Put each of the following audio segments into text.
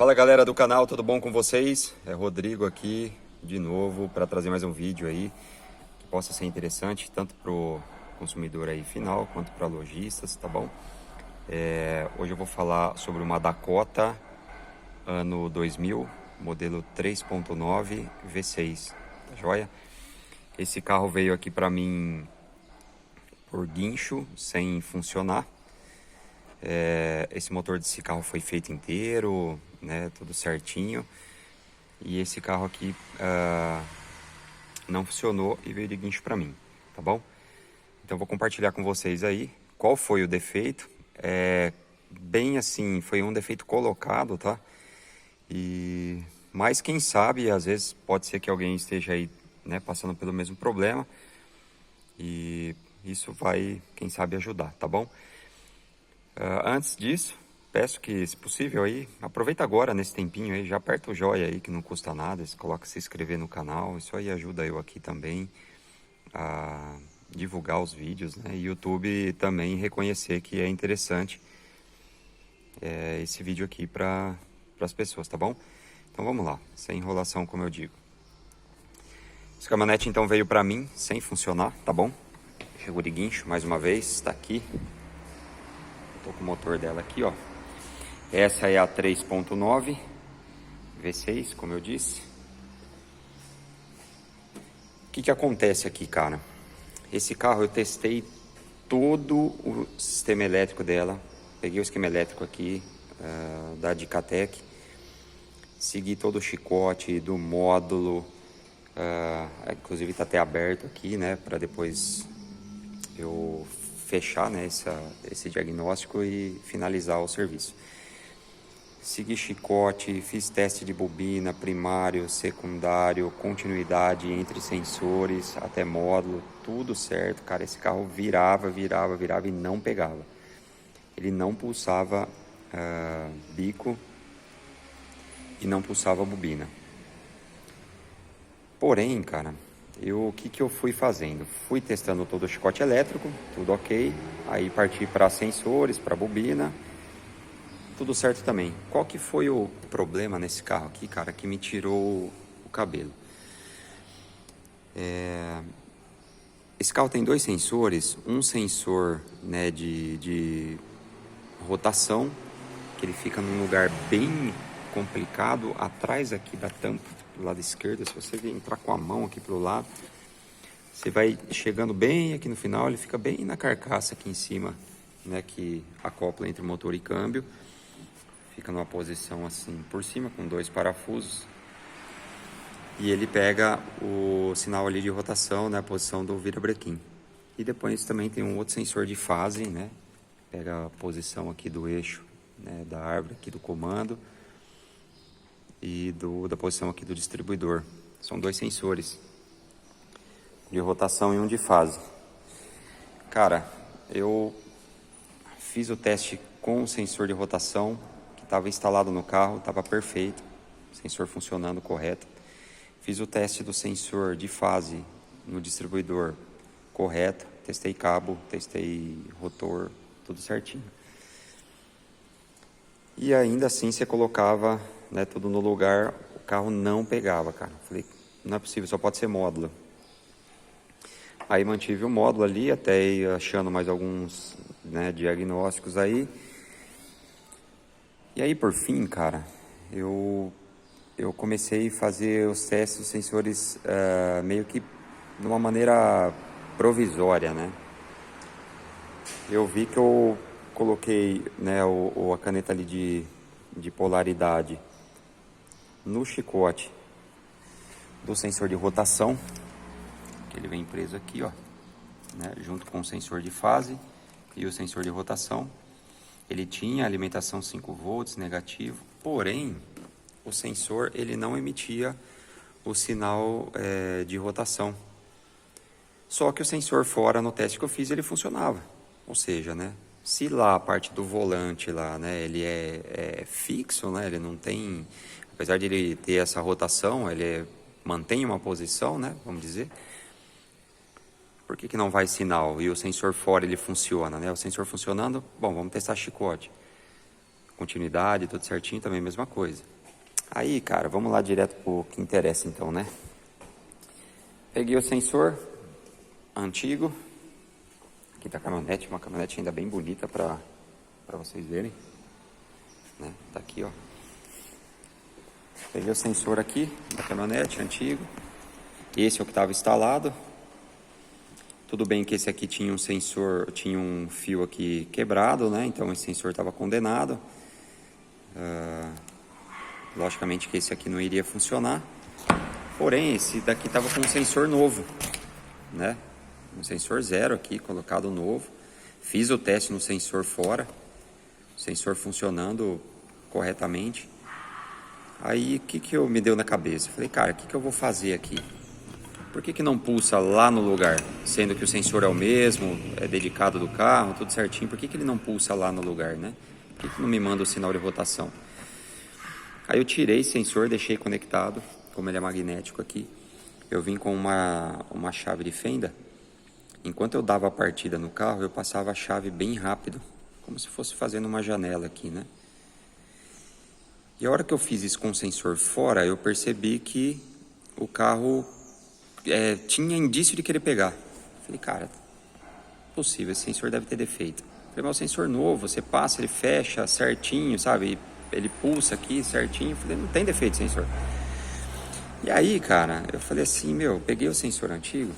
Fala galera do canal, tudo bom com vocês? É Rodrigo aqui de novo para trazer mais um vídeo aí que possa ser interessante tanto para o consumidor aí final quanto para lojistas, tá bom? Hoje eu vou falar sobre uma Dakota ano 2000, modelo 3.9 V6, tá joia? Esse carro veio aqui para mim por guincho, sem funcionar. Esse motor desse carro foi feito inteiro, né, tudo certinho. E esse carro aqui não funcionou e veio de guincho para mim, tá bom? Então vou compartilhar com vocês aí qual foi o defeito. Bem assim, foi um defeito colocado, tá? Mas quem sabe, às vezes pode ser que alguém esteja aí, né, passando pelo mesmo problema. E isso vai, quem sabe, ajudar, tá bom? Antes disso, peço que, se possível, aí, aproveita agora nesse tempinho aí, já aperta o joinha aí que não custa nada, coloca se inscrever no canal, isso aí ajuda eu aqui também a divulgar os vídeos, né? E YouTube também reconhecer que é interessante esse vídeo aqui para as pessoas, tá bom? Então vamos lá, sem enrolação, como eu digo. Essa caminhonete então veio para mim sem funcionar, tá bom? Chegou de guincho mais uma vez, está aqui. Tô com o motor dela aqui, ó. Essa é a 3.9 V6, como eu disse. O que acontece aqui, cara? Esse carro eu testei todo o sistema elétrico dela. Peguei o esquema elétrico aqui da Dicatec. Segui todo o chicote do módulo. Inclusive tá até aberto aqui, né? Para depois eu fechar, né, esse diagnóstico e finalizar o serviço. Segui chicote, fiz teste de bobina, primário, secundário, continuidade entre sensores até módulo, tudo certo, cara. Esse carro virava e não pegava. Ele não pulsava bico e não pulsava bobina. Porém, cara, o que eu fui fazendo? Fui testando todo o chicote elétrico, tudo ok. Aí parti para sensores, para bobina, tudo certo também. Qual que foi o problema nesse carro aqui, cara, que me tirou o cabelo? Esse carro tem dois sensores. Um sensor, né, de rotação, que ele fica num lugar bem complicado, atrás aqui da tampa, do lado esquerdo. Se você entrar com a mão aqui pro lado, você vai chegando bem aqui no final, ele fica bem na carcaça aqui em cima, né, que acopla entre motor e câmbio. Fica numa posição assim por cima, com dois parafusos. E ele pega o sinal ali de rotação, né, a posição do virabrequim. E depois também tem um outro sensor de fase, né, pega a posição aqui do eixo, né, da árvore aqui do comando e da posição aqui do distribuidor. São dois sensores de rotação e um de fase. Cara, eu fiz o teste com o sensor de rotação que estava instalado no carro, estava perfeito, sensor funcionando correto. Fiz o teste do sensor de fase no distribuidor correto, testei cabo, testei rotor, tudo certinho. E ainda assim você colocava, né, tudo no lugar, o carro não pegava, cara. Falei, não é possível, só pode ser módulo. Aí mantive o módulo ali, até ir achando mais alguns, né, diagnósticos aí. E aí, por fim, cara, eu comecei a fazer os testes dos sensores meio que de uma maneira provisória, né? Eu vi que eu coloquei, né, a caneta ali de polaridade no chicote do sensor de rotação, que ele vem preso aqui, ó, né, junto com o sensor de fase e o sensor de rotação. Ele tinha alimentação 5 volts negativo, porém o sensor ele não emitia o sinal de rotação. Só que o sensor fora, no teste que eu fiz, ele funcionava. Ou seja, né, se lá a parte do volante lá, né, ele é fixo, né, ele não tem, apesar de ele ter essa rotação, ele mantém uma posição, né, vamos dizer. Por que não vai sinal? E o sensor fora ele funciona, né? O sensor funcionando, bom, vamos testar chicote. continuidade, tudo certinho, também a mesma coisa. Aí, cara, vamos lá direto pro que interessa então, né? Peguei o sensor antigo, aqui da caminhonete, uma caminhonete ainda bem bonita para vocês verem, né? Tá aqui, ó. Peguei o sensor aqui da caminhonete antigo, esse é o que estava instalado. Tudo bem que esse aqui tinha um sensor, tinha um fio aqui quebrado, né? Então esse sensor estava condenado. Logicamente que esse aqui não iria funcionar. Porém, esse daqui estava com um sensor novo, né? Um sensor zero aqui, colocado novo. Fiz o teste no sensor fora, o sensor funcionando corretamente. Aí, o que eu me deu na cabeça? Falei, cara, o que eu vou fazer aqui? Por que não pulsa lá no lugar? Sendo que o sensor é o mesmo, é dedicado do carro, tudo certinho. Por que ele não pulsa lá no lugar, né? Por que não me manda o sinal de rotação? Aí eu tirei o sensor, deixei conectado, como ele é magnético aqui. Eu vim com uma chave de fenda. Enquanto eu dava a partida no carro, eu passava a chave bem rápido, como se fosse fazendo uma janela aqui, né? E a hora que eu fiz isso com o sensor fora, eu percebi que o carro tinha indício de querer pegar. Falei, cara, possível, esse sensor deve ter defeito. Falei, mas o sensor novo, você passa, ele fecha certinho, sabe? Ele pulsa aqui certinho. Falei, não tem defeito sensor. E aí, cara, eu falei assim, peguei o sensor antigo,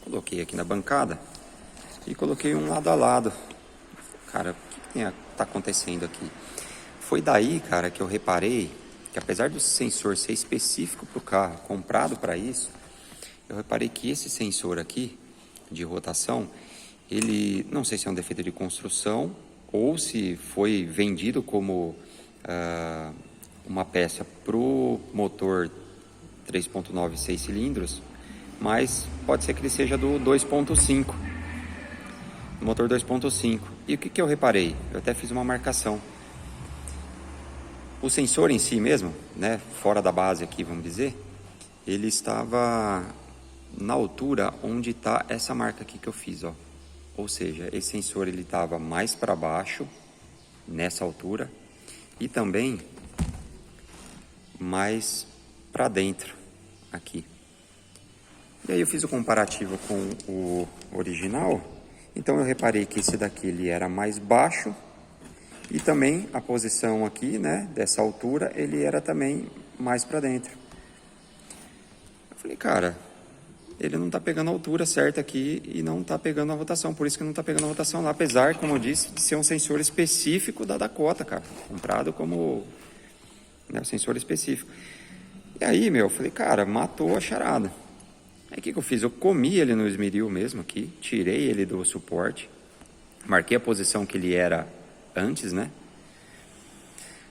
coloquei aqui na bancada e coloquei um lado a lado. Cara, o que tá acontecendo aqui? Foi daí, cara, que eu reparei que apesar do sensor ser específico para o carro, comprado para isso, eu reparei que esse sensor aqui, de rotação, ele, não sei se é um defeito de construção ou se foi vendido como uma peça para o motor 3.9 6 cilindros, mas pode ser que ele seja do 2.5, motor 2.5. E o que eu reparei? Eu até fiz uma marcação. O sensor em si mesmo, né, fora da base aqui, vamos dizer, ele estava na altura onde está essa marca aqui que eu fiz, ó. Ou seja, esse sensor ele estava mais para baixo, nessa altura, e também mais para dentro, aqui. E aí eu fiz o comparativo com o original, então eu reparei que esse daqui ele era mais baixo, e também a posição aqui, né, dessa altura, ele era também mais para dentro. Eu falei, cara, ele não está pegando a altura certa aqui e não está pegando a rotação, por isso que não está pegando a rotação lá, apesar, como eu disse, de ser um sensor específico da Dakota, cara, comprado como, né, um sensor específico. E aí, eu falei, cara, matou a charada. Aí o que eu fiz? Eu comi ele no esmeril mesmo aqui, tirei ele do suporte, marquei a posição que ele era antes, né?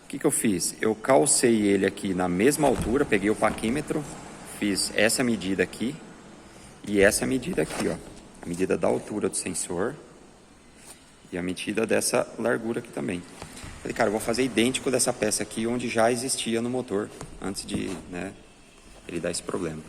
O que eu fiz? Eu calcei ele aqui na mesma altura, peguei o paquímetro, fiz essa medida aqui e essa medida aqui, ó. A medida da altura do sensor e a medida dessa largura aqui também. Falei, cara, eu vou fazer idêntico dessa peça aqui, onde já existia no motor, antes de, né, ele dar esse problema.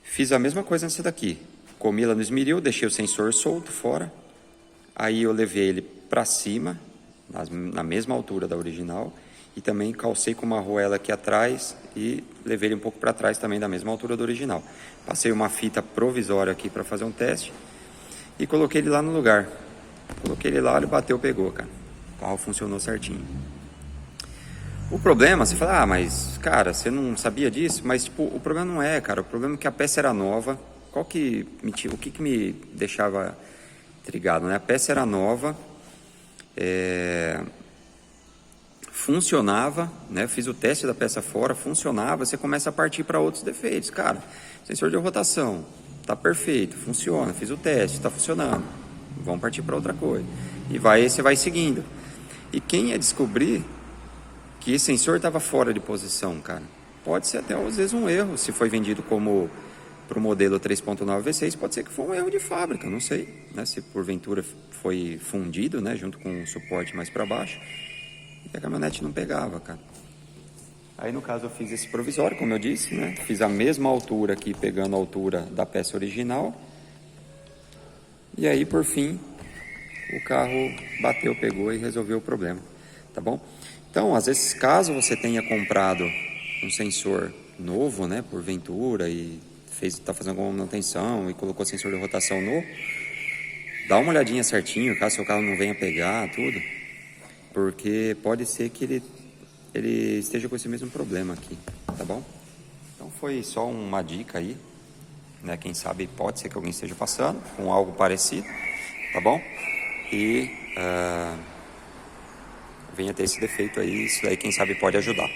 Fiz a mesma coisa nessa daqui. Comi lá no esmeril, deixei o sensor solto fora. Aí eu levei ele para cima, na mesma altura da original, e também calcei com uma arruela aqui atrás e levei ele um pouco para trás também da mesma altura do original. Passei uma fita provisória aqui para fazer um teste e coloquei ele lá no lugar. Coloquei ele lá, ele bateu, pegou, cara. O carro funcionou certinho. O problema, você fala, mas, cara, você não sabia disso? Mas, tipo, o problema não é, cara. O problema é que a peça era nova. O que me deixava intrigado, né? A peça era nova, funcionava, né? Fiz o teste da peça fora, funcionava. Você começa a partir para outros defeitos. Cara, sensor de rotação, tá perfeito, funciona. Fiz o teste, tá funcionando. Vamos partir para outra coisa. E você vai seguindo. E quem ia descobrir que esse sensor estava fora de posição, cara? Pode ser até às vezes um erro. Se foi vendido como para o modelo 3.9 V6, pode ser que foi um erro de fábrica, não sei, né? Se porventura foi fundido, né, junto com o suporte mais para baixo, e a caminhonete não pegava, cara. Aí no caso eu fiz esse provisório, como eu disse, né? Fiz a mesma altura aqui, pegando a altura da peça original. E aí por fim o carro bateu, pegou e resolveu o problema, tá bom? Então, às vezes, caso você tenha comprado um sensor novo, né, porventura, e está fazendo alguma manutenção e colocou sensor de rotação novo, dá uma olhadinha certinho, caso seu carro não venha pegar tudo, porque pode ser que ele esteja com esse mesmo problema aqui, tá bom? Então foi só uma dica aí, né? Quem sabe pode ser que alguém esteja passando com algo parecido, tá bom? E venha ter esse defeito aí, isso daí quem sabe pode ajudar,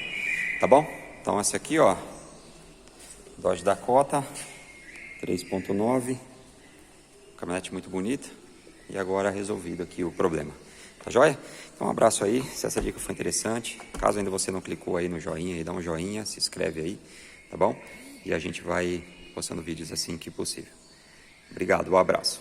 tá bom? Então essa aqui, ó, Dodge Dakota 3.9, caminhonete muito bonita, e agora resolvido aqui o problema, tá joia? Então um abraço aí, se essa dica foi interessante, caso ainda você não clicou aí no joinha, aí dá um joinha, se inscreve aí, tá bom? E a gente vai postando vídeos assim que possível. Obrigado, um abraço.